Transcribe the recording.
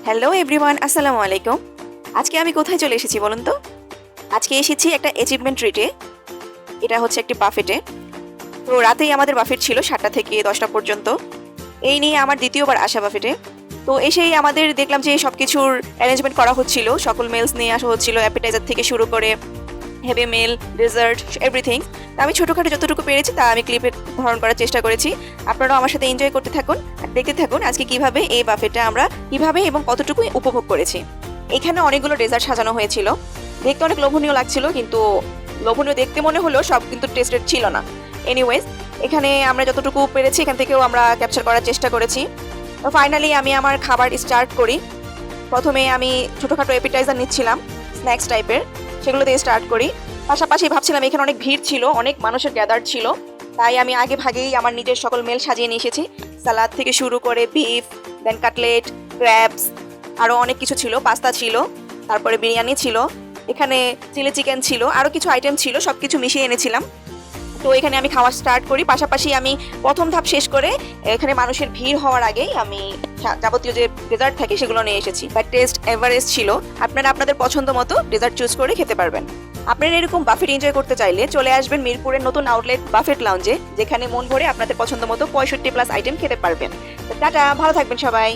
Hello everyone, আসসালামু আলাইকুম। আজকে আমি কোথায় চলে এসেছি বলুন তো? আজকে এসেছি একটা অ্যাচিভমেন্ট ট্রিটে। এটা হচ্ছে একটি বাফেটে। তো রাতেই আমাদের বাফেট ছিল 7টা থেকে 10টা পর্যন্ত। এই নিয়ে আমার দ্বিতীয়বার আসা বাফেটে। তো এসেই আমাদের দেখলাম যে সব কিছুর অ্যারেঞ্জমেন্ট করা হচ্ছিল, সকল মেলস নিয়ে আসা হচ্ছিল, অ্যাপিটাইজার থেকে শুরু করে হেভি মিল, ডেজার্ট, এভরিথিং। আমি ছোটোখাটো যতটুকু পেরেছি তা আমি ক্লিপে ধারণ করার চেষ্টা করেছি। আপনারাও আমার সাথে এনজয় করতে থাকুন আর দেখতে থাকুন আজকে কিভাবে এই বাফেটটা আমরা কিভাবে এবং কতটুকু উপভোগ করেছি। এখানে অনেকগুলো ডেজার্ট সাজানো হয়েছিল, দেখতে অনেক লোভনীয় লাগছিল, কিন্তু লোভনীয় দেখতে মনে হলেও সব কিন্তু টেস্টেড ছিল না। এনিওয়েজ, এখানে আমরা যতটুকু পেরেছি এখান থেকেও আমরা ক্যাপচার করার চেষ্টা করেছি। তো ফাইনালি আমি আমার খাবার স্টার্ট করি। প্রথমে আমি ছোটোখাটো অ্যাপিটাইজার নিচ্ছিলাম, স্ন্যাক্স টাইপের, সেগুলো দিয়ে স্টার্ট করি। পাশাপাশি ভাবছিলাম এখানে অনেক ভিড় ছিল, অনেক মানুষের গ্যাদার ছিল, তাই আমি আগে ভাগেই আমার নিজের সকল মেল সাজিয়ে নিয়ে এসেছি। সালাদ থেকে শুরু করে বিফ, দেন কাটলেট, ক্র্যাবস, আরও অনেক কিছু ছিল, পাস্তা ছিল, তারপরে বিরিয়ানি ছিল, এখানে চিলি চিকেন ছিল, আরও কিছু আইটেম ছিল, সব কিছু মিশিয়ে এনেছিলাম। তো এখানে আমি খাওয়া স্টার্ট করি। পাশাপাশি আমি প্রথম ধাপ শেষ করে এখানে মানুষের ভিড় হওয়ার আগেই আমি যাবতীয় যে ডেজার্ট থাকে সেগুলো নিয়ে এসেছি। বাট টেস্ট এভারেস্ট ছিল। আপনারা আপনাদের পছন্দ মতো ডেজার্ট চুজ করে খেতে পারবেন। আপনারা এরকম বাফেট এনজয় করতে চাইলে চলে আসবেন মিরপুরের নতুন আউটলেট বাফেট লাউঞ্জে, যেখানে মন ভরে আপনাদের পছন্দ মতো 65+ আইটেম খেতে পারবেন। টাটা, ভালো থাকবেন সবাই।